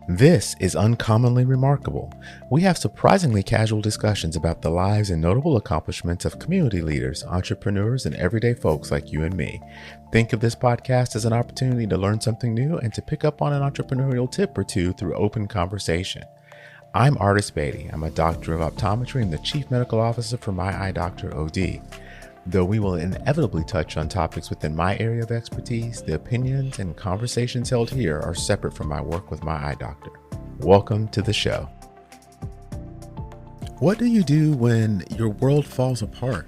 This is Uncommonly Remarkable. We have surprisingly casual discussions about the lives and notable accomplishments of community leaders, entrepreneurs, and everyday folks like you and me. Think of this podcast as an opportunity to learn something new and to pick up on an entrepreneurial tip or two through open conversation. I'm Artis Beatty. I'm a doctor of optometry and the chief medical officer for MyEyeDr OD. Though we will inevitably touch on topics within my area of expertise, the opinions and conversations held here are separate from my work with my eye doctor. Welcome to the show. What do you do when your world falls apart?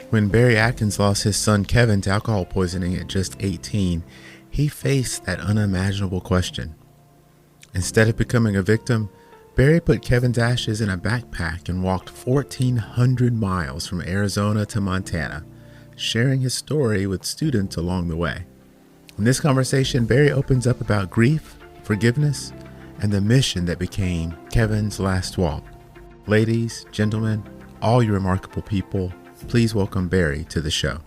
When Barry Adkins lost his son Kevin to alcohol poisoning at just 18, he faced that unimaginable question. Instead of becoming a victim, Barry put Kevin's ashes in a backpack and walked 1,400 miles from Arizona to Montana, sharing his story with students along the way. In this conversation, Barry opens up about grief, forgiveness, and the mission that became Kevin's last walk. Ladies, gentlemen, all you remarkable people, please welcome Barry to the show.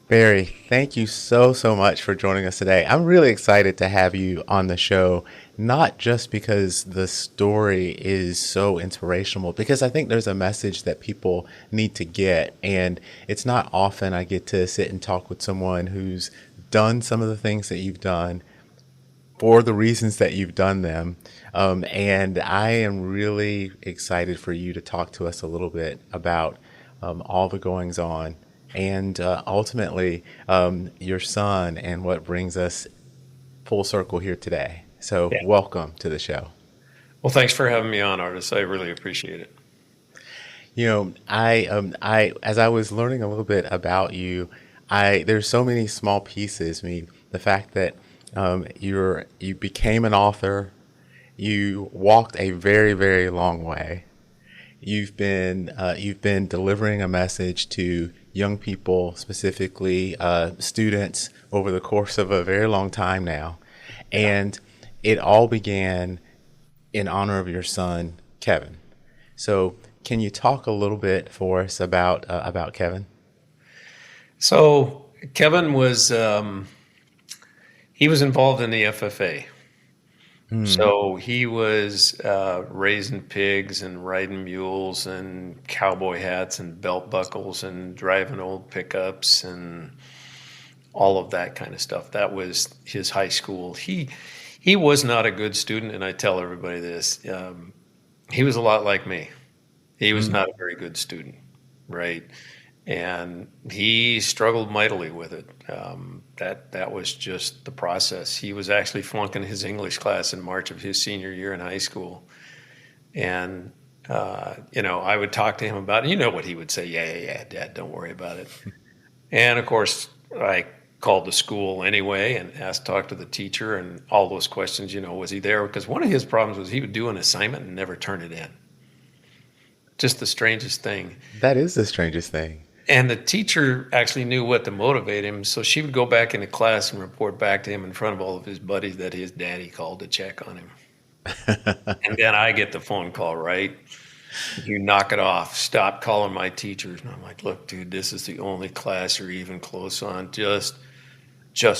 Barry, thank you so much for joining us today. I'm really excited to have you on the show, not just because the story is so inspirational, because I think there's a message that people need to get. And it's not often I get to sit and talk with someone who's done some of the things that you've done for the reasons that you've done them. And I am really excited for you to talk to us a little bit about all the goings on. And ultimately, your son and what brings us full circle here today. So Welcome to the show. Well, thanks for having me on, Artis. I really appreciate it. You know, I as I was learning a little bit about you, there's so many small pieces. I mean, the fact that you became an author, you walked a very long way. You've been delivering a message to young people, specifically students, over the course of a very long time now. And it all began in honor of your son, Kevin. So can you talk a little bit for us about Kevin? So Kevin was, he was involved in the FFA. So he was raising pigs and riding mules and cowboy hats and belt buckles and driving old pickups and all of that kind of stuff. That was his high school. He was not a good student, and I tell everybody this. He was a lot like me. He was not a very good student, right? And he struggled mightily with it. That was just the process. He was actually flunking his English class in March of his senior year in high school. And, I would talk to him about it. You know what he would say? Yeah, Dad, don't worry about it. And, of course, I called the school anyway and talked to the teacher and all those questions, was he there? Because one of his problems was he would do an assignment and never turn it in. Just the strangest thing. That is the strangest thing. And the teacher actually knew what to motivate him, so she would go back into class and report back to him in front of all of his buddies that his daddy called to check on him. And then I get the phone call, right? You knock it off. Stop calling my teachers. And I'm like, look, dude, this is the only class you're even close on. Just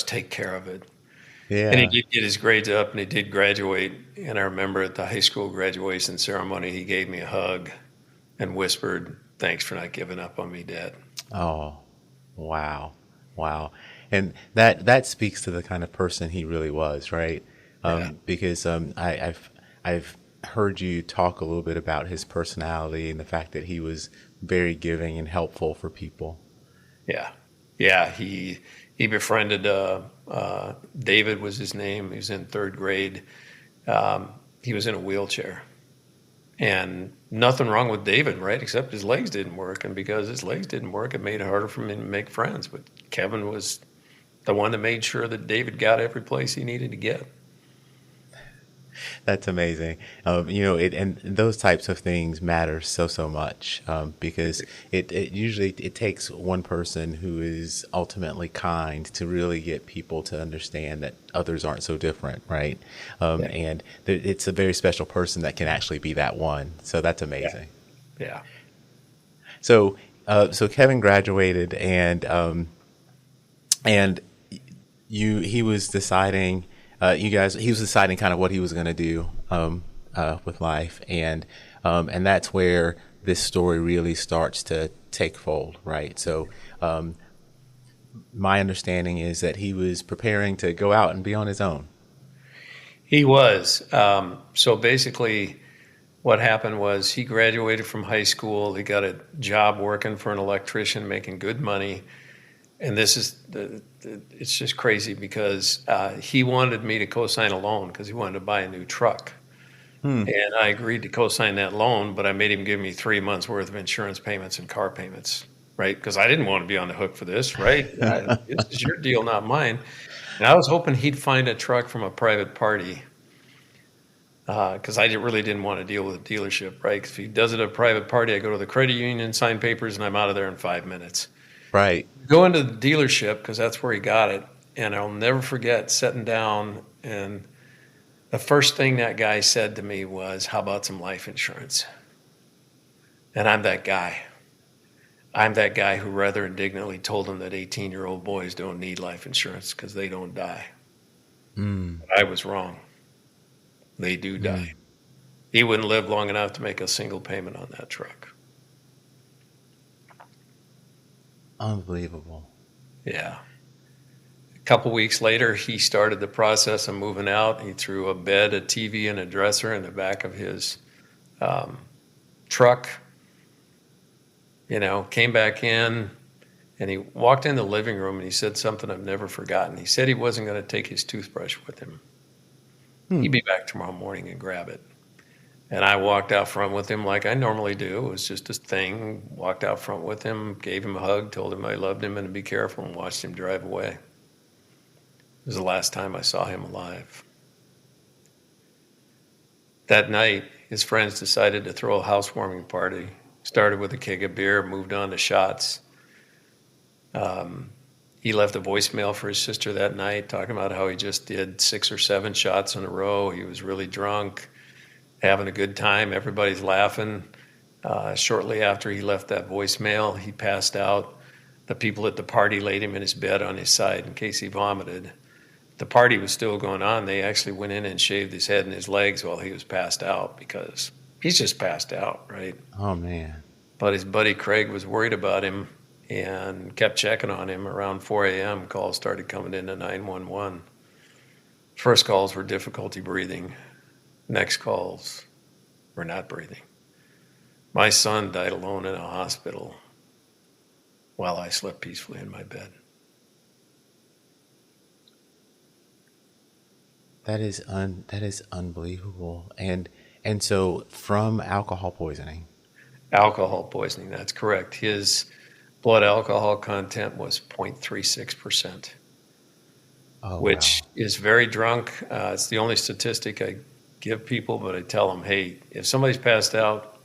take care of it. Yeah. And he did get his grades up, and he did graduate. And I remember at the high school graduation ceremony, he gave me a hug and whispered, "Thanks for not giving up on me, Dad." Oh, wow. And that speaks to the kind of person he really was, right? Because I've heard you talk a little bit about his personality and the fact that he was very giving and helpful for people. Yeah. He befriended David was his name. He was in third grade. He was in a wheelchair. And nothing wrong with David, right? Except his legs didn't work. And because his legs didn't work, it made it harder for me to make friends. But Kevin was the one that made sure that David got every place he needed to get. That's amazing. And those types of things matter so much because it usually takes one person who is ultimately kind to really get people to understand that others aren't so different, right? And it's a very special person that can actually be that one. So that's amazing. Yeah. So Kevin graduated, and he was deciding he was deciding kind of what he was going to do with life, and that's where this story really starts to take fold, right? So my understanding is that he was preparing to go out and be on his own. He was. So basically, what happened was he graduated from high school. He got a job working for an electrician, making good money. And this is it's just crazy because he wanted me to co-sign a loan because he wanted to buy a new truck. And I agreed to co-sign that loan, but I made him give me 3 months worth of insurance payments and car payments, right? Because I didn't want to be on the hook for this, right? This is your deal, not mine. And I was hoping he'd find a truck from a private party because I really didn't want to deal with a dealership, right? 'Cause if he does it at a private party, I go to the credit union, sign papers, and I'm out of there in 5 minutes. Right. Go into the dealership because that's where he got it. And I'll never forget sitting down, and the first thing that guy said to me was, "How about some life insurance?" And I'm that guy. I'm that guy who rather indignantly told him that 18-year-old boys don't need life insurance because they don't die. But I was wrong. They do die. He wouldn't live long enough to make a single payment on that truck. Unbelievable. Yeah. A couple weeks later, he started the process of moving out. He threw a bed, a TV, and a dresser in the back of his truck. Came back in, and he walked in the living room, and he said something I've never forgotten. He said he wasn't going to take his toothbrush with him. He'd be back tomorrow morning and grab it. And I walked out front with him like I normally do. It was just a thing. Walked out front with him, gave him a hug, told him I loved him and to be careful, and watched him drive away. It was the last time I saw him alive. That night, his friends decided to throw a housewarming party. Started with a keg of beer, moved on to shots. He left a voicemail for his sister that night talking about how he just did 6 or 7 shots in a row. He was really drunk, having a good time. Everybody's laughing. Shortly after he left that voicemail, he passed out. The people at the party laid him in his bed on his side in case he vomited. The party was still going on. They actually went in and shaved his head and his legs while he was passed out because he's just passed out, right? Oh, man. But his buddy Craig was worried about him and kept checking on him. Around 4 a.m., calls started coming into 911. First calls were difficulty breathing. Next calls were not breathing. My son died alone in a hospital while I slept peacefully in my bed. That is unbelievable. And so from alcohol poisoning. Alcohol poisoning, that's correct. His blood alcohol content was 0.36%, which is very drunk. It's the only statistic I give people, but I tell them, hey, if somebody's passed out,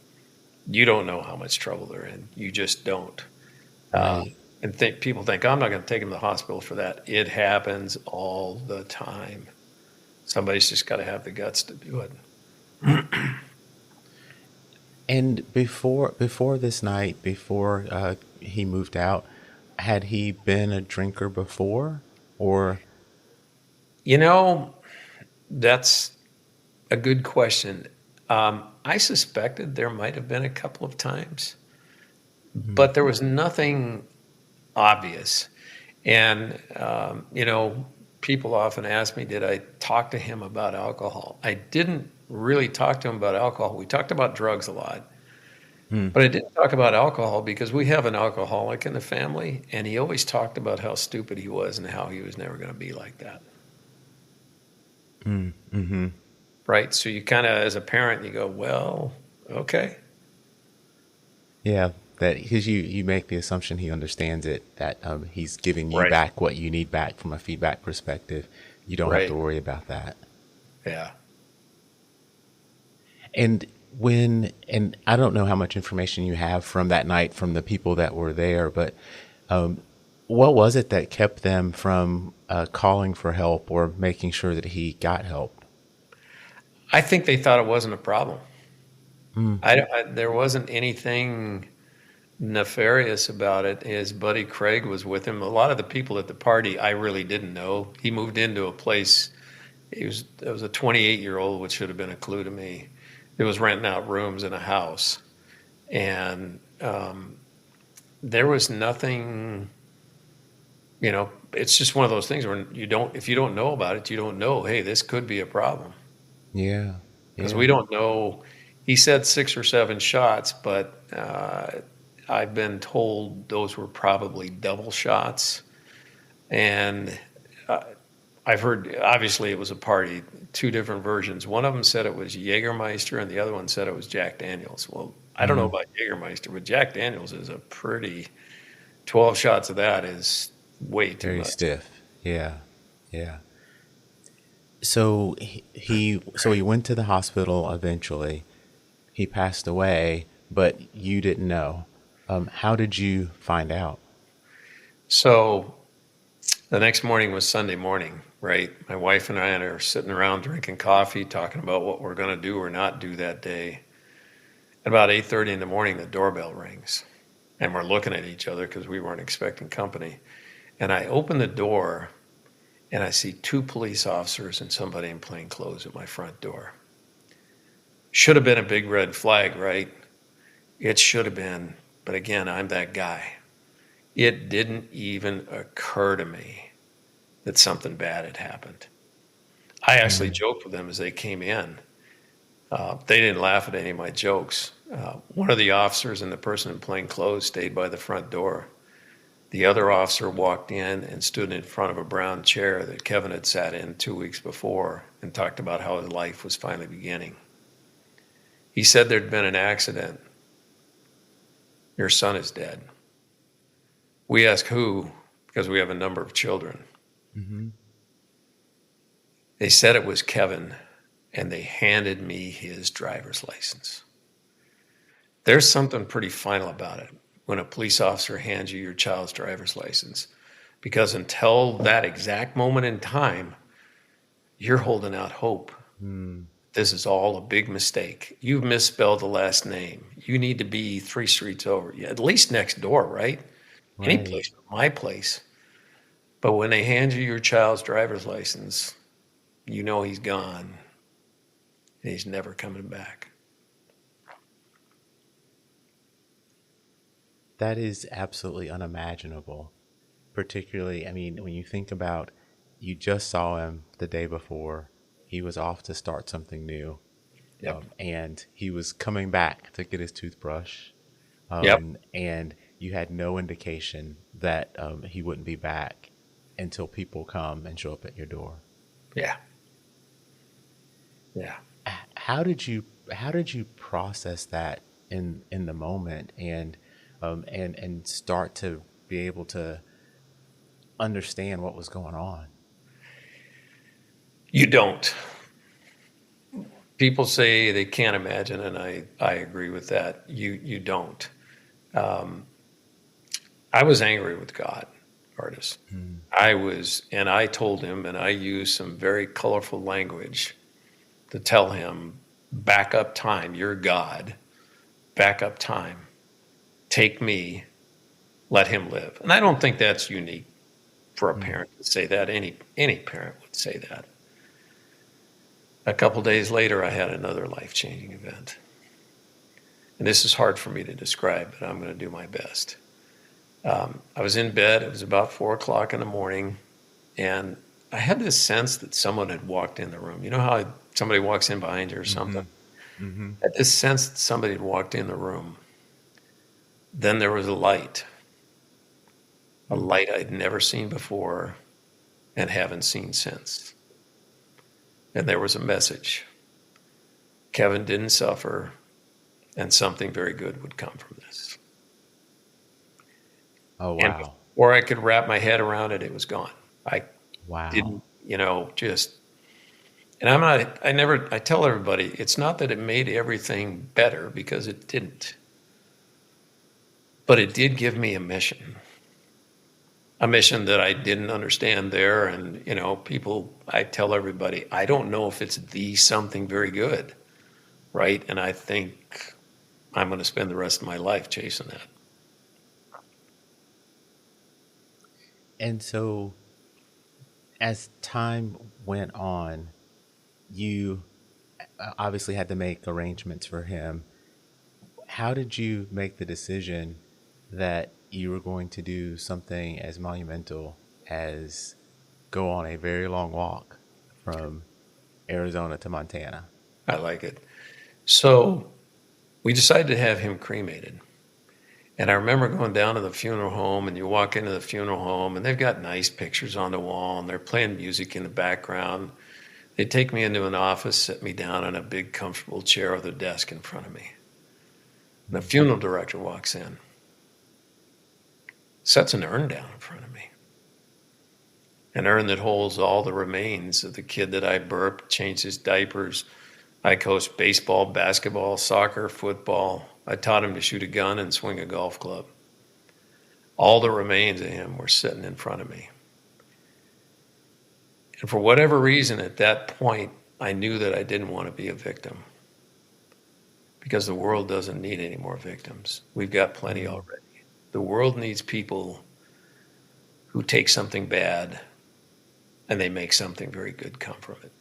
you don't know how much trouble they're in. You just don't. Right. And people think, I'm not going to take them to the hospital for that. It happens all the time. Somebody's just got to have the guts to do it. And before this night, before he moved out, had he been a drinker before, or? That's a good question. I suspected there might have been a couple of times, but there was nothing obvious. And, people often ask me, did I talk to him about alcohol? I didn't really talk to him about alcohol. We talked about drugs a lot, but I didn't talk about alcohol because we have an alcoholic in the family, and he always talked about how stupid he was and how he was never going to be like that. Mm-hmm. Right? So you kind of, as a parent, you go, well, okay. Yeah, that because you make the assumption he understands it, that he's giving you Right. back what you need back from a feedback perspective. You don't have Right. to worry about that. Yeah. And I don't know how much information you have from that night from the people that were there, but what was it that kept them from calling for help or making sure that he got help? I think they thought it wasn't a problem. There wasn't anything nefarious about it. His buddy Craig was with him. A lot of the people at the party I really didn't know. He moved into a place It was a 28-year-old, which should have been a clue to me. It was renting out rooms in a house, and there was nothing. It's just one of those things where if you don't know about it, you don't know. Hey, this could be a problem Yeah. because Yeah. we don't know. He said 6 or 7 shots, but I've been told those were probably double shots, and uh, I've heard, obviously, it was a party, two different versions. One of them said it was Jägermeister, and the other one said it was Jack Daniels. Well, I don't know Mm, about Jägermeister, but Jack Daniels is a pretty, 12 shots of that is way too very much. stiff. Yeah. Yeah. So he went to the hospital eventually. He passed away, but you didn't know. How did you find out? So the next morning was Sunday morning, right? My wife and I are sitting around drinking coffee, talking about what we're going to do or not do that day. At about 8:30 in the morning, the doorbell rings, and we're looking at each other because we weren't expecting company. And I open the door, and I see two police officers and somebody in plain clothes at my front door. Should have been a big red flag, right? It should have been. But again, I'm that guy. It didn't even occur to me that something bad had happened. I actually Mm, joked with them as they came in. They didn't laugh at any of my jokes. One of the officers and the person in plain clothes stayed by the front door. The other officer walked in and stood in front of a brown chair that Kevin had sat in 2 weeks before and talked about how his life was finally beginning. He said there'd been an accident. Your son is dead. We asked who, because we have a number of children. hmm They said it was Kevin, and they handed me his driver's license. There's something pretty final about it when a police officer hands you your child's driver's license, because until that exact moment in time, you're holding out hope. Mm, This is all a big mistake. You've misspelled the last name. You need to be 3 streets over, yeah, at least next door, right? Any right. place but my place. But when they hand you your child's driver's license, you know he's gone and he's never coming back. That is absolutely unimaginable. Particularly, I mean, when you think about you just saw him the day before, he was off to start something new, Yep. and he was coming back to get his toothbrush, Yep. and you had no indication that he wouldn't be back until people come and show up at your door. Yeah. Yeah. How did you process that in the moment and start to be able to understand what was going on? You don't. People say they can't imagine, and I agree with that. You don't. Um, I was angry with God, Artis. Mm, And I told him, and I used some very colorful language to tell him, back up time, you're God, back up time, take me, let him live. And I don't think that's unique for a mm. parent to say that. Any parent would say that. A couple days later, I had another life-changing event. And this is hard for me to describe, but I'm going to do my best. I was in bed. It was about 4 o'clock in the morning, and I had this sense that someone had walked in the room. You know how somebody walks in behind you or something? Mhm. Mhm. I had this sense that somebody had walked in the room. Then there was a Mm. light I'd never seen before and haven't seen since. And there was a message. Kevin didn't suffer, and something very good would come from this. Oh, And wow. before I could wrap my head around it, it was gone. I Wow. didn't, just, and I'm not, I tell everybody, it's not that it made everything better because it didn't, but it did give me a mission that I didn't understand there. And, I tell everybody, I don't know if it's the something very good, right? And I think I'm going to spend the rest of my life chasing that. And so as time went on, you obviously had to make arrangements for him. How did you make the decision that you were going to do something as monumental as go on a very long walk from Arizona to Montana? I like it. So we decided to have him cremated. And I remember going down to the funeral home, and you walk into the funeral home, and they've got nice pictures on the wall, and they're playing music in the background. They take me into an office, sit me down in a big, comfortable chair with a desk in front of me. And the funeral director walks in, sets an urn down in front of me. An urn that holds all the remains of the kid that I burped, changed his diapers. I coached baseball, basketball, soccer, football. I taught him to shoot a gun and swing a golf club. All the remains of him were sitting in front of me. And for whatever reason, at that point, I knew that I didn't want to be a victim, because the world doesn't need any more victims. We've got plenty already. The world needs people who take something bad and they make something very good come from it.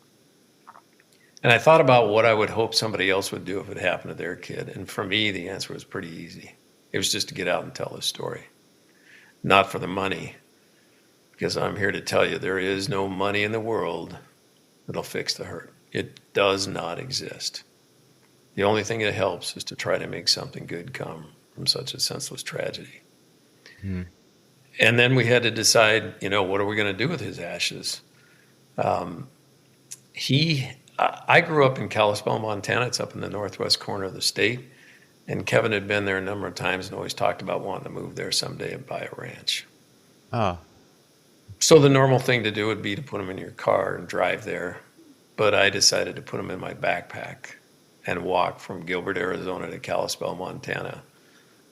And I thought about what I would hope somebody else would do if it happened to their kid. And for me, the answer was pretty easy. It was just to get out and tell the story. Not for the money, because I'm here to tell you there is no money in the world that'll fix the hurt. It does not exist. The only thing that helps is to try to make something good come from such a senseless tragedy. And then we had to decide, what are we going to do with his ashes? I grew up in Kalispell, Montana. It's up in the northwest corner of the state. And Kevin had been there a number of times and always talked about wanting to move there someday and buy a ranch. Oh, So the normal thing to do would be to put him in your car and drive there. But I decided to put him in my backpack and walk from Gilbert, Arizona to Kalispell, Montana,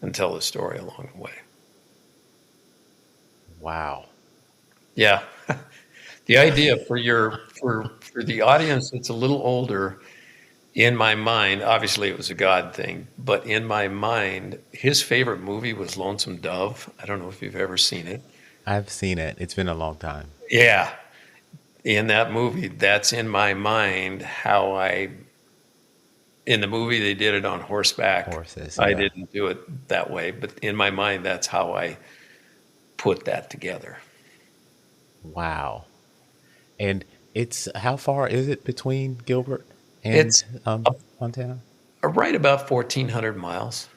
and tell the story along the way. wow. Yeah. The idea for the audience that's a little older, in my mind, obviously it was a God thing, but in my mind, his favorite movie was Lonesome Dove. I don't know if you've ever seen it. I've seen it. It's been a long time. Yeah. In that movie, that's in my mind in the movie they did it on horseback. Horses, I yeah. didn't do it that way, but in my mind, that's how I put that together. Wow. And it's how far is it between Gilbert and It's Montana? right about 1,400 miles.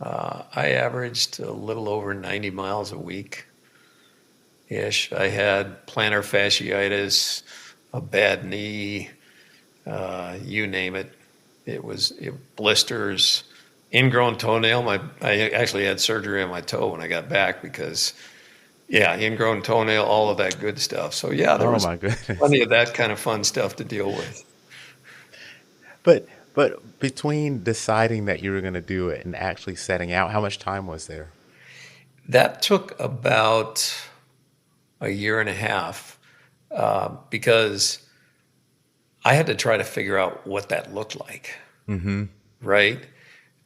I averaged a little over 90 miles a week ish. I had plantar fasciitis, a bad knee, you name it. Blisters, ingrown toenail. I actually had surgery on my toe when I got back because, ingrown toenail, all of that good stuff. So there Oh was my goodness. plenty of that kind of fun stuff to deal with. But between deciding that you were going to do it and actually setting out, how much time was there? That took about a year and a half because I had to try to figure out what that looked like, right?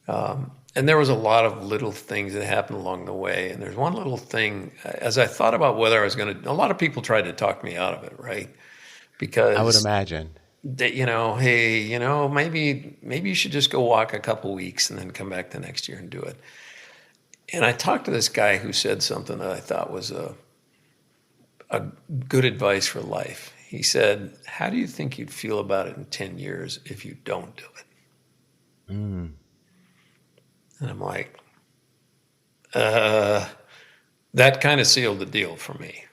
And there was a lot of little things that happened along the way. And there's one little thing, as I thought about whether I was going to, a lot of people tried to talk me out of it, right? I would Because, imagine. hey, maybe you should just go walk a couple weeks and then come back the next year and do it. And I talked to this guy who said something that I thought was a good advice for life. He said, how do you think you'd feel about it in 10 years if you don't do it? And I'm like, that kind of sealed the deal for me.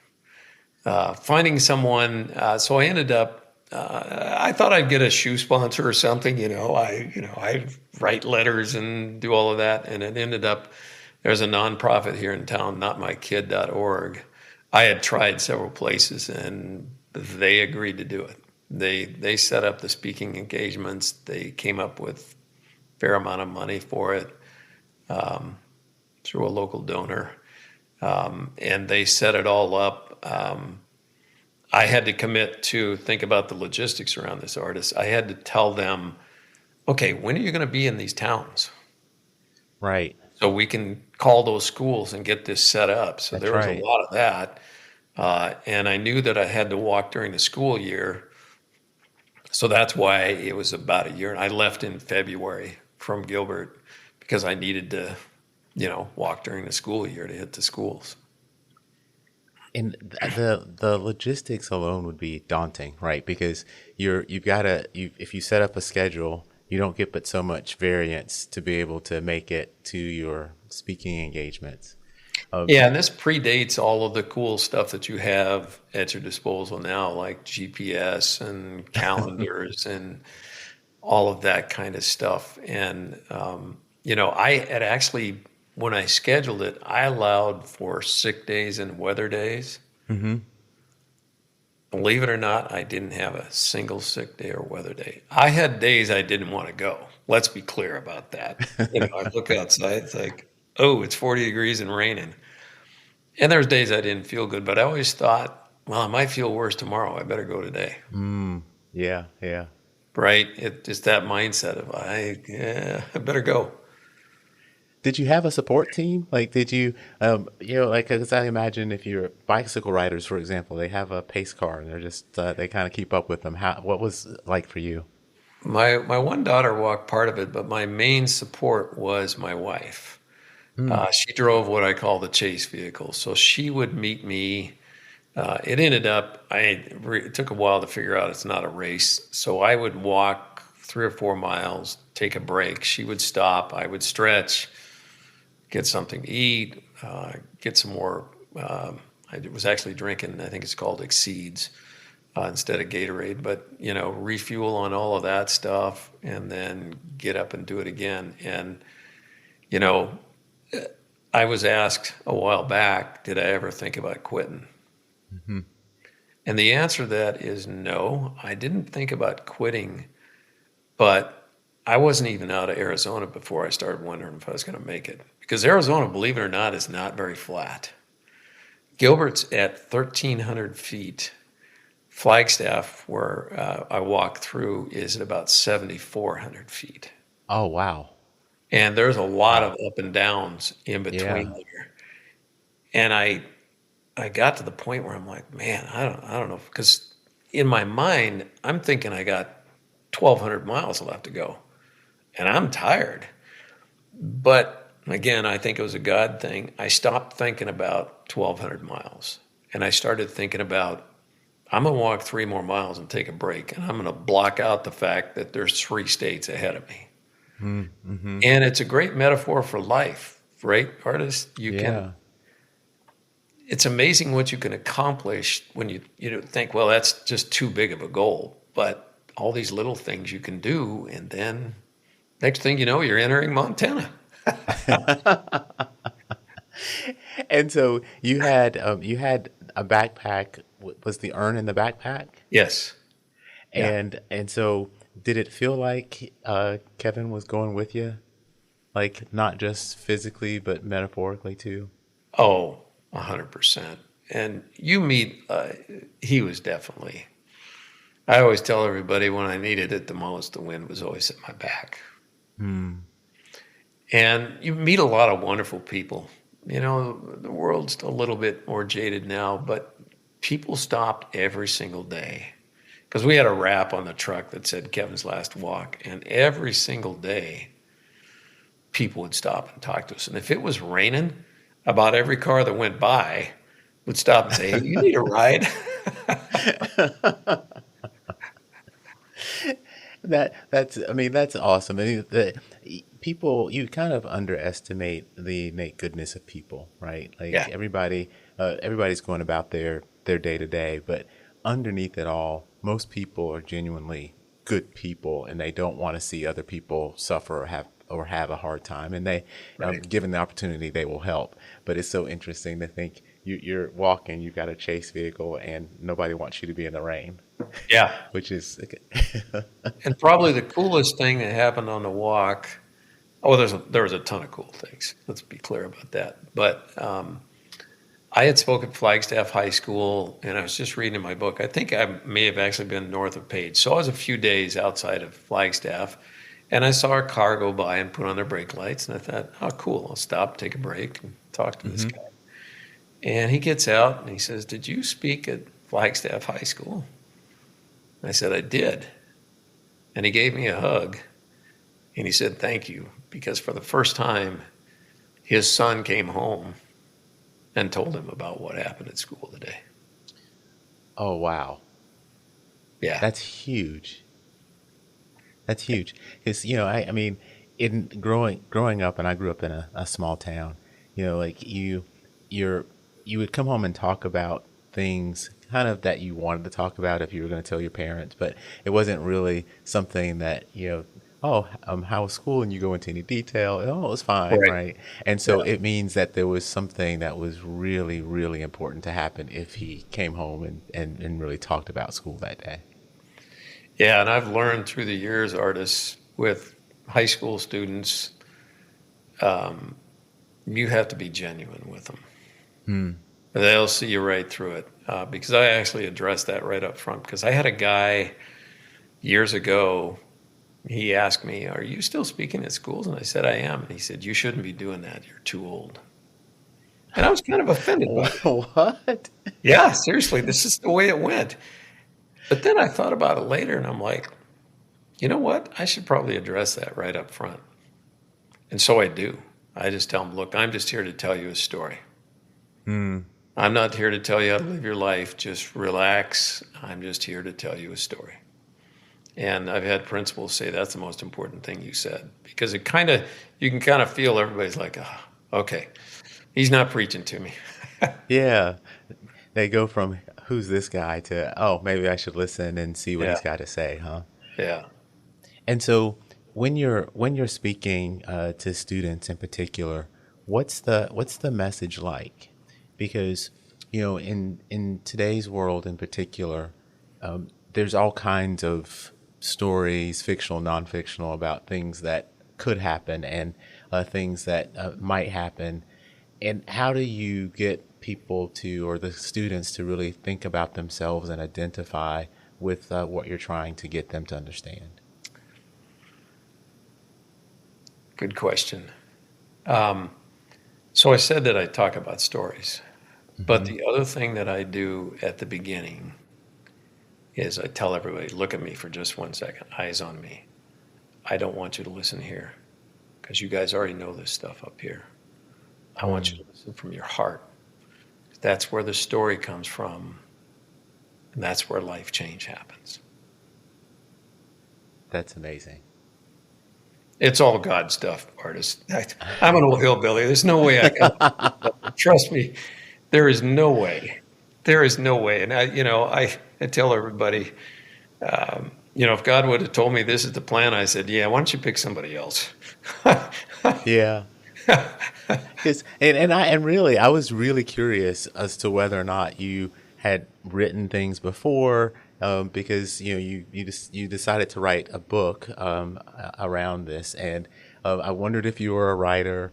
Finding someone, so I ended up, I thought I'd get a shoe sponsor or something, I write letters and do all of that. And it ended up, there's a nonprofit here in town, notmykid.org. I had tried several places and they agreed to do it. They set up the speaking engagements. They came up with a fair amount of money for it through a local donor. And they set it all up. I had to commit to think about the logistics around this artist. I had to tell them, okay, when are you going to be in these towns? Right. So we can call those schools and get this set up. So That's there was right. a lot of that. And I knew that I had to walk during the school year. So that's why it was about a year. And I left in February from Gilbert because I needed to, walk during the school year to hit the schools. And the logistics alone would be daunting, right? Because you've got to if you set up a schedule, you don't get but so much variance to be able to make it to your speaking engagements. Yeah, and this predates all of the cool stuff that you have at your disposal now, like GPS and calendars and all of that kind of stuff. And, I had actually, when I scheduled it, I allowed for sick days and weather days. Hmm. Believe it or not, I didn't have a single sick day or weather day. I had days I didn't want to go. Let's be clear about that. I look outside, it's like, oh, it's 40 degrees and raining. And there's days I didn't feel good, but I always thought, well, I might feel worse tomorrow. I better go today. Yeah, yeah. Right? It's that mindset of I better go. Did you have a support team? Like, did you, like, because I imagine if you're bicycle riders, for example, they have a pace car and they're just, they kind of keep up with them. What was it like for you? My one daughter walked part of it, but my main support was my wife. She drove what I call the chase vehicle. So she would meet me. It ended up, it took a while to figure out it's not a race. So I would walk 3 or 4 miles, take a break. She would stop. I would stretch, get something to eat, get some more. I was actually drinking, I think it's called Exceeds instead of Gatorade, but, refuel on all of that stuff and then get up and do it again. And, I was asked a while back, did I ever think about quitting? Hmm. And the answer to that is no, I didn't think about quitting, but I wasn't even out of Arizona before I started wondering if I was going to make it. Because Arizona, believe it or not, is not very flat. Gilbert's at 1,300 feet. Flagstaff, where I walk through, is at about 7,400 feet. Oh, wow. And there's a lot of Wow. up and downs in between Yeah. there. And I got to the point where I'm like, man, I don't know, because in my mind, I'm thinking I got 1,200 miles left to go, and I'm tired. But again, I think it was a God thing. I stopped thinking about 1,200 miles, and I started thinking about I'm going to walk 3 more miles and take a break, and I'm going to block out the fact that there's 3 states ahead of me. Mm-hmm. And it's a great metaphor for life, right, Artis? Yeah. It's amazing what you can accomplish when you think, well, that's just too big of a goal. But all these little things you can do, and then next thing you know, you're entering Montana. And so you had a backpack. Was the urn in the backpack? Yes. Yeah. And so did it feel like Kevin was going with you? Like not just physically, but metaphorically too? Oh, 100%. And you meet, he was definitely, I always tell everybody when I needed it the most, the wind was always at my back. Hmm. And you meet a lot of wonderful people. The world's a little bit more jaded now, but people stopped every single day. Because we had a wrap on the truck that said Kevin's last walk. And every single day, people would stop and talk to us. And if it was raining, about every car that went by would stop and say, hey, you need a ride? That's awesome. I mean, people, you kind of underestimate the innate goodness of people, right? Like Yeah, everybody's going about their day to day, but underneath it all, most people are genuinely good people, and they don't want to see other people suffer or have a hard time, and they, right. given the opportunity, they will help. But it's so interesting to think you're walking, you've got a chase vehicle, and nobody wants you to be in the rain, Yeah. which is And probably the coolest thing that happened on the walk, oh, there was a ton of cool things. Let's be clear about that. But I had spoken at Flagstaff High School, and I was just reading in my book. I think I may have actually been north of Page. So I was a few days outside of Flagstaff, and I saw a car go by and put on their brake lights, and I thought, oh, cool, I'll stop, take a break, and talk to this Mhm. guy. And he gets out, and he says, did you speak at Flagstaff High School? I said, I did. and he gave me a hug, and he said, thank you, because for the first time, his son came home and told him about what happened at school today. Oh, wow. Yeah. That's huge. That's huge. Because, I mean, in growing up, and I grew up in a small town, like you would come home and talk about things kind of that you wanted to talk about if you were going to tell your parents, but it wasn't really something that, oh, how was school? And you go into any detail. Oh, it was fine, Right. right? And Yeah. so it means that there was something that was really, really important to happen if he came home and really talked about school that day. Yeah, and I've learned through the years, Artis, with high school students, you have to be genuine with them. Hmm. They'll see you right through it. Because I actually addressed that right up front. Because I had a guy years ago, he asked me, are you still speaking at schools? And I said, I am. And he said, you shouldn't be doing that. You're too old. And I was kind of offended by it. What? Yeah, seriously, this is the way it went. But then I thought about it later, and I'm like, you know what? I should probably address that right up front. And so I do. I just tell them, look, I'm just here to tell you a story. Hmm. I'm not here to tell you how to live your life. Just relax. I'm just here to tell you a story. And I've had principals say that's the most important thing you said, because you can kind of feel everybody's like, oh, okay, he's not preaching to me. Yeah. They go from who's this guy to, oh, maybe I should listen and see what Yeah, he's got to say, huh? yeah. And so when you're speaking to students in particular, what's the message like? Because in today's world in particular, there's all kinds of stories, fictional, non-fictional, about things that could happen and things that might happen. And how do you get people to, or the students to, really think about themselves and identify with what you're trying to get them to understand? Good question. Um, so I said that I talk about stories, but Hmm. the other thing that I do at the beginning is I tell everybody, look at me for just 1 second, eyes on me. I don't want you to listen here because you guys already know this stuff up here. I want you to listen from your heart. That's where the story comes from, and that's where life change happens. That's amazing. It's all God stuff, artist. I'm an old hillbilly. There's no way I can. Trust me, there is no way. There is no way. And I tell everybody, if God would have told me this is the plan, I said, yeah, why don't you pick somebody else? Yeah. And really, I was really curious as to whether or not you had written things before, because you decided to write a book around this, and I wondered if you were a writer,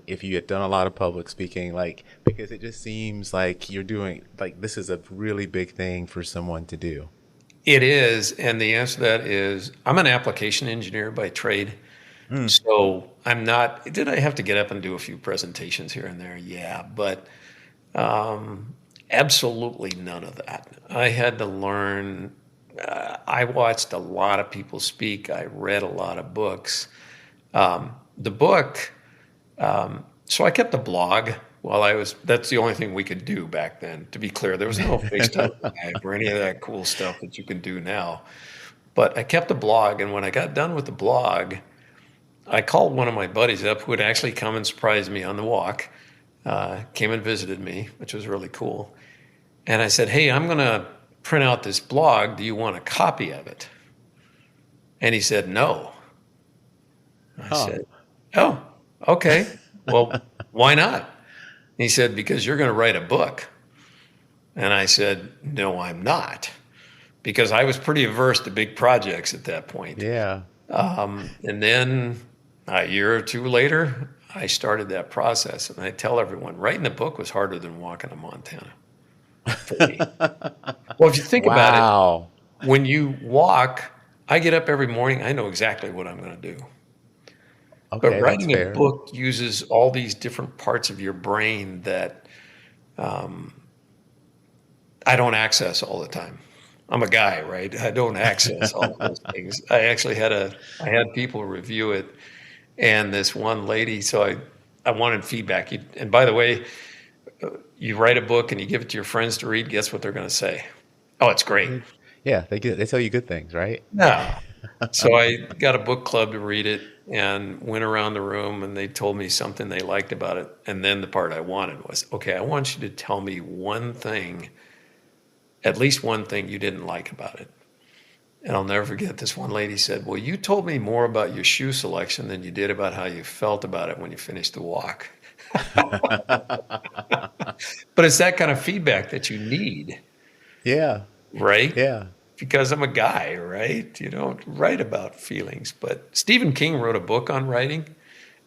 if you had done a lot of public speaking, like, because it just seems like you're doing, like, this is a really big thing for someone to do. It is. And the answer to that is I'm an application engineer by trade. Mm. So I'm not, did I have to get up and do a few presentations here and there? Yeah, but absolutely none of that. I had to learn. I watched a lot of people speak. I read a lot of books. The book, so I kept a blog while that's the only thing we could do back then. To be clear, there was no FaceTime Live or any of that cool stuff that you can do now. But I kept a blog, and when I got done with the blog, I called one of my buddies up who had actually come and surprised me on the walk, came and visited me, which was really cool. And I said, hey, I'm going to print out this blog. Do you want a copy of it? And he said, no. I Oh. said, oh, okay. Well, why not? He said, because you're going to write a book. And I said, no, I'm not. Because I was pretty averse to big projects at that point. Yeah. And then a year or two later, I started that process. And I tell everyone, writing a book was harder than walking to Montana for me. Well, if you think about it, Wow. when you walk, I get up every morning, I know exactly what I'm going to do. But Okay, that's writing a fair. book uses all these different parts of your brain that I don't access all the time. I'm a guy, right? I don't access all of those things. I had people review it, and this one lady, so I wanted feedback. And by the way, you write a book and you give it to your friends to read, guess what they're going to say? Oh, it's great. Yeah, they tell you good things, right? No. So I got a book club to read it and went around the room, and they told me something they liked about it. And then the part I wanted was, okay, I want you to tell me one thing, at least one thing you didn't like about it. And I'll never forget, this one lady said, well, you told me more about your shoe selection than you did about how you felt about it when you finished the walk. But it's that kind of feedback that you need, Yeah, right? yeah. Because I'm a guy, right? You don't write about feelings. But Stephen King wrote a book on writing,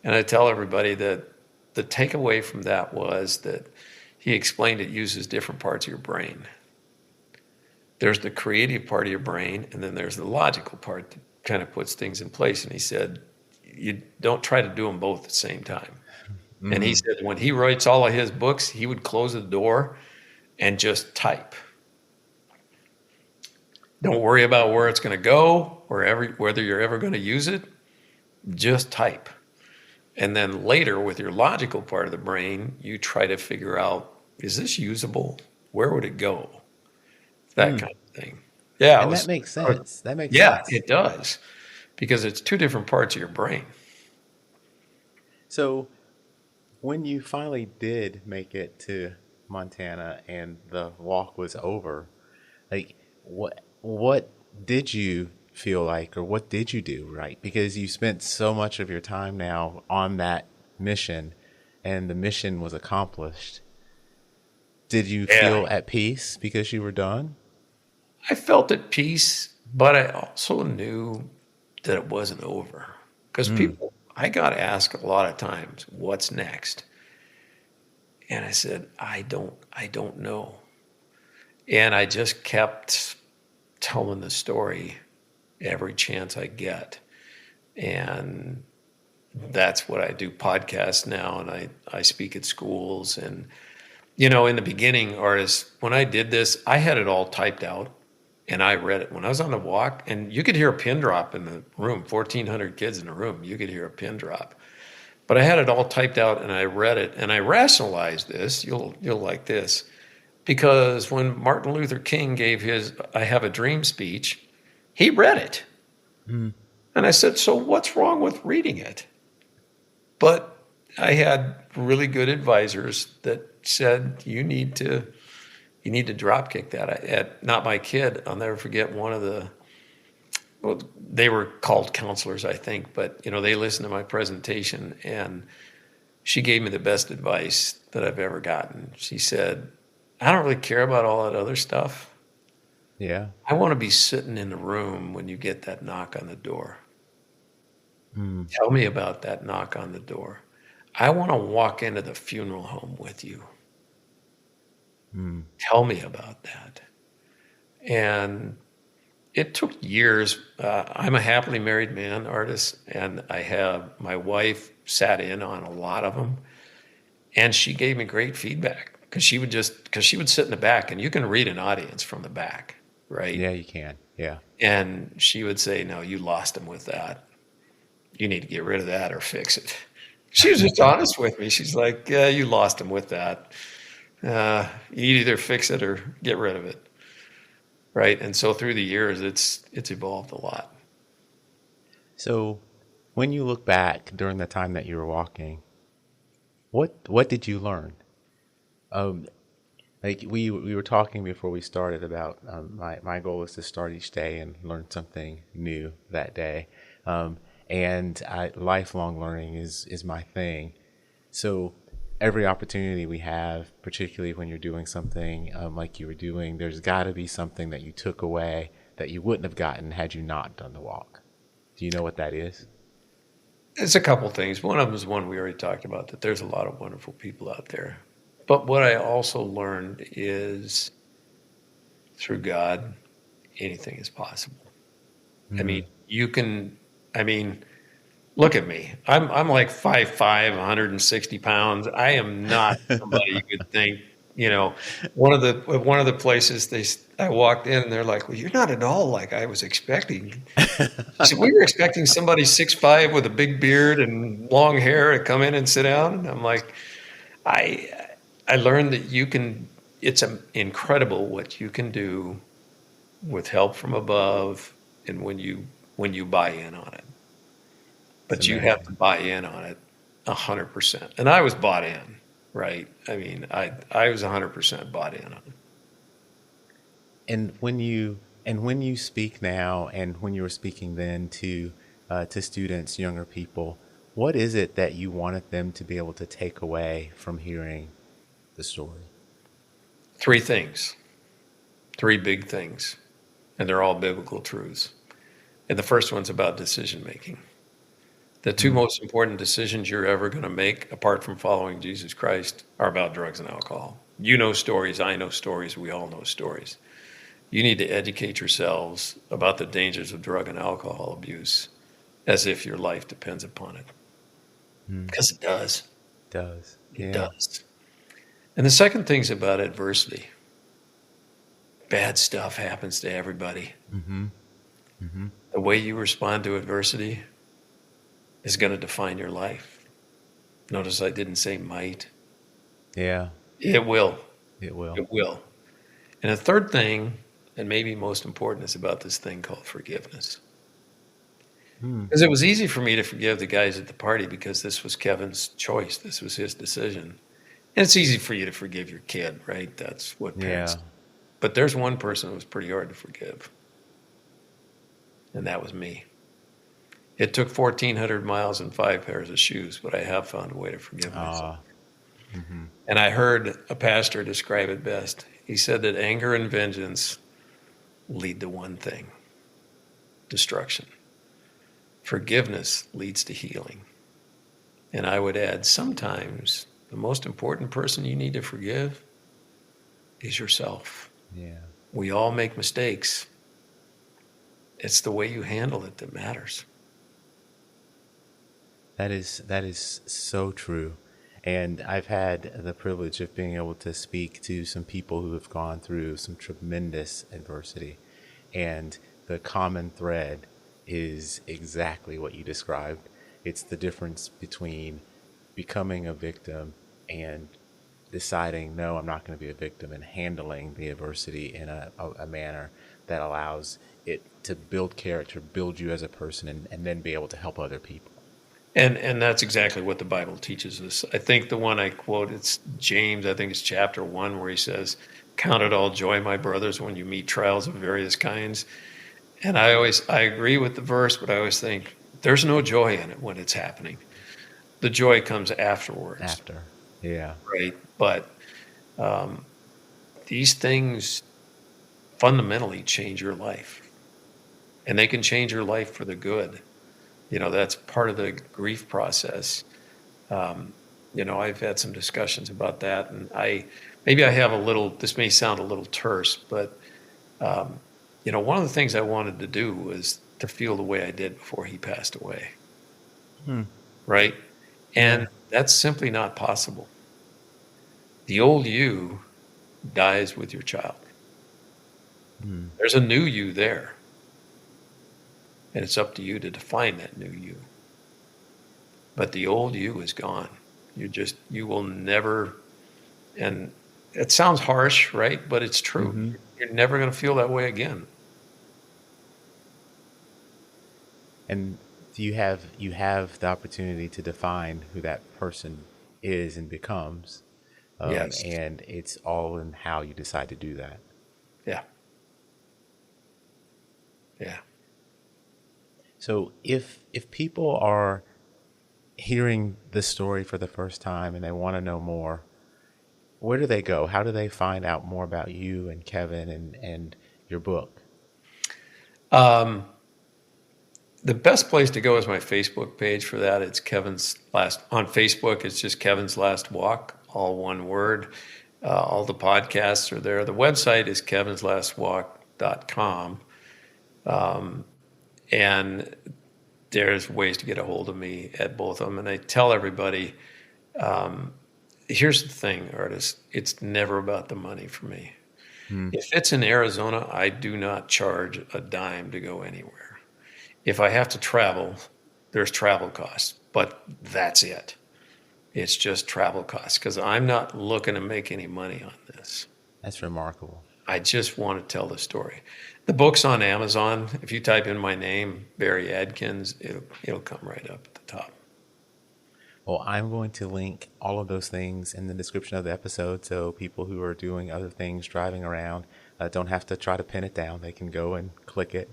and I tell everybody that the takeaway from that was that he explained it uses different parts of your brain. There's the creative part of your brain, and then there's the logical part that kind of puts things in place. And he said, you don't try to do them both at the same time. Mm. And he said when he writes all of his books, he would close the door and just type. Don't worry about where it's going to go or whether you're ever going to use it. Just type. And then later, with your logical part of the brain, you try to figure out, is this usable? Where would it go? That kind of thing. Yeah. And that makes sense. That makes sense. Yeah, it does. Because it's two different parts of your brain. So when you finally did make it to Montana and the walk was over, like what did you feel like, or what did you do right? Because you spent so much of your time now on that mission, and the mission was accomplished. Did you feel at peace because you were done? I felt at peace, but I also knew that it wasn't over. Because I got asked a lot of times, what's next? And I said, I don't know. And I just kept telling the story every chance I get. And that's what I do, podcasts now, and I speak at schools. And, in the beginning, Artis, when I did this, I had it all typed out, and I read it. When I was on the walk, and you could hear a pin drop in the room, 1,400 kids in the room, you could hear a pin drop. But I had it all typed out, and I read it, and I rationalized this. You'll like this. Because when Martin Luther King gave his I Have a Dream speech, he read it. And I said, so what's wrong with reading it? But I had really good advisors that said, you need to drop kick that. Not my kid. I'll never forget one of they were called counselors, I think, but they listened to my presentation, and she gave me the best advice that I've ever gotten. She said, I don't really care about all that other stuff. Yeah. I want to be sitting in the room when you get that knock on the door. Tell me about that knock on the door. I want to walk into the funeral home with you. Tell me about that. And it took years. I'm a happily married man, Artis, and my wife sat in on a lot of them, and she gave me great feedback. Because she would sit in the back, and you can read an audience from the back, right? Yeah, you can. Yeah. And she would say, no, you lost him with that. You need to get rid of that or fix it. She was just honest with me. She's like, yeah, you lost him with that. You either fix it or get rid of it. Right? And so through the years, it's evolved a lot. So when you look back during the time that you were walking, what did you learn? Like we were talking before we started about my goal is to start each day and learn something new that day, and lifelong learning is my thing. So every opportunity we have, particularly when you're doing something like you were doing, there's got to be something that you took away that you wouldn't have gotten had you not done the walk. Do you know what that is? It's a couple things. One of them is one we already talked about, that there's a lot of wonderful people out there. But what I also learned is through God, anything is possible. I mean, look at me. I'm like 5'5", 160 pounds. I am not somebody you could think You know, one of the places I walked in, and they're like, "Well, you're not at all like I was expecting." She said, "We were expecting somebody 6'5" with a big beard and long hair to come in and sit down." And I'm like, I I learned that you can. It's incredible what you can do with help from above, and when you buy in on it. It's But you have to amazing. buy in on it 100%. And I was bought in, right? I mean, I was 100% bought in on it. And when you speak now, and when you were speaking then to students, younger people, what is it that you wanted them to be able to take away from hearing the story? Three things, three big things, and they're all biblical truths. And the first one's about decision making. The two Mm, most important decisions you're ever going to make, apart from following Jesus Christ, are about drugs and alcohol. You know stories, I know stories, we all know stories. You need to educate yourselves about the dangers of drug and alcohol abuse as if your life depends upon it. mm, Because it does. does. It Yeah. does. And the second thing's about adversity. Bad stuff happens to everybody. Mm-hmm. Mm-hmm. The way you respond to adversity is going to define your life. Notice I didn't say might. Yeah, It will. it will. It will. And the third thing, and maybe most important, is about this thing called forgiveness. Mm, Because it was easy for me to forgive the guys at the party because this was Kevin's choice. This was his decision. And it's easy for you to forgive your kid, right? That's what parents yeah. do. But there's one person who was pretty hard to forgive, and that was me. It took 1,400 miles and 5 pairs of shoes, but I have found a way to forgive myself. Ah. Mm-hmm. And I heard a pastor describe it best. He said that anger and vengeance lead to one thing: destruction. Forgiveness leads to healing. And I would add, sometimes the most important person you need to forgive is yourself. Yeah. We all make mistakes. It's the way you handle it that matters. That is so true. And I've had the privilege of being able to speak to some people who have gone through some tremendous adversity. And the common thread is exactly what you described. It's the difference between becoming a victim and deciding, no, I'm not going to be a victim, and handling the adversity in a manner that allows it to build character, build you as a person, and then be able to help other people. And that's exactly what the Bible teaches us. I think the one I quote, it's James, I think it's chapter 1, where he says, "Count it all joy, my brothers, when you meet trials of various kinds." And I agree with the verse, but I always think there's no joy in it when it's happening. The joy comes afterwards, After. Yeah. right? But um, these things fundamentally change your life, and they can change your life for the good. That's part of the grief process. Um, I've had some discussions about that, and maybe I have a little. This may sound a little terse, but um, one of the things I wanted to do was to feel the way I did before he passed away, Hmm. right? Yeah. And that's simply not possible. The old you dies with your child. Hmm. There's a new you there, and it's up to you to define that new you. But the old you is gone. You will never, and it sounds harsh, right? But it's true. Mm-hmm. You're never going to feel that way again. And you have the opportunity to define who that person is and becomes, Yes. and it's all in how you decide to do that. Yeah. Yeah. So if people are hearing this story for the first time and they want to know more, where do they go? How do they find out more about you and Kevin and your book? Um, the best place to go is my Facebook page for that. It's Kevin's last on Facebook. It's just Kevin's Last Walk, all one word. All the podcasts are there. The website is kevinslastwalk.com. Um, and there's ways to get a hold of me at both of them. And I tell everybody, um, Here's the thing, Artis. It's never about the money for me. Hmm. If it's in Arizona, I do not charge a dime to go anywhere. If I have to travel, there's travel costs, but that's it. It's just travel costs because I'm not looking to make any money on this. That's remarkable. I just want to tell the story. The book's on Amazon. If you type in my name, Barry Adkins, it'll come right up at the top. Well, I'm going to link all of those things in the description of the episode so people who are doing other things, driving around, don't have to try to pin it down. They can go and click it.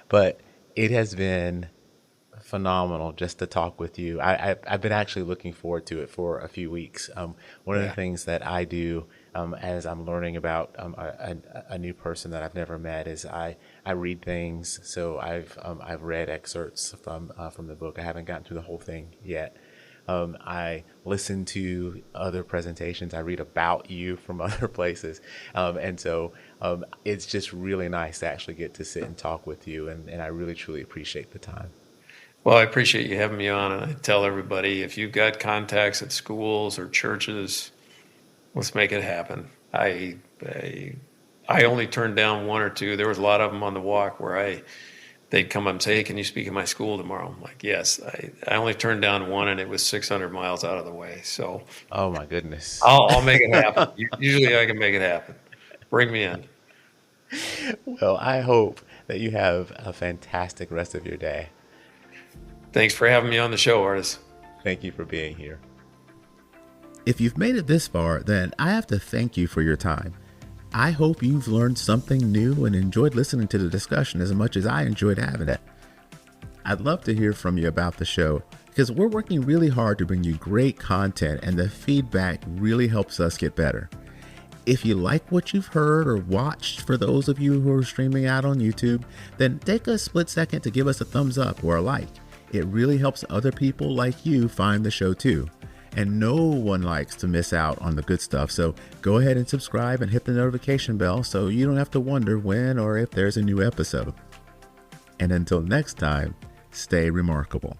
But it has been phenomenal just to talk with you. I've been actually looking forward to it for a few weeks. One of the things that I do as I'm learning about a new person that I've never met is I read things. So I've read excerpts from the book. I haven't gotten through the whole thing yet. I listen to other presentations. I read about you from other places. And so it's just really nice to actually get to sit and talk with you. And I really, truly appreciate the time. Well, I appreciate you having me on. And I tell everybody, if you've got contacts at schools or churches, let's make it happen. I only turned down one or two. There was a lot of them on the walk where they'd come up and say, "Hey, can you speak at my school tomorrow?" I'm like, "Yes." I only turned down one, and it was 600 miles out of the way. So, oh my goodness, I'll make it happen. Usually, I can make it happen. Bring me in. Well, I hope that you have a fantastic rest of your day. Thanks for having me on the show, Artis. Thank you for being here. If you've made it this far, then I have to thank you for your time. I hope you've learned something new and enjoyed listening to the discussion as much as I enjoyed having it. I'd love to hear from you about the show because we're working really hard to bring you great content and the feedback really helps us get better. If you like what you've heard or watched, for those of you who are streaming out on YouTube, then take a split second to give us a thumbs up or a like. It really helps other people like you find the show too. And no one likes to miss out on the good stuff. So go ahead and subscribe and hit the notification bell so you don't have to wonder when or if there's a new episode. And until next time, stay remarkable.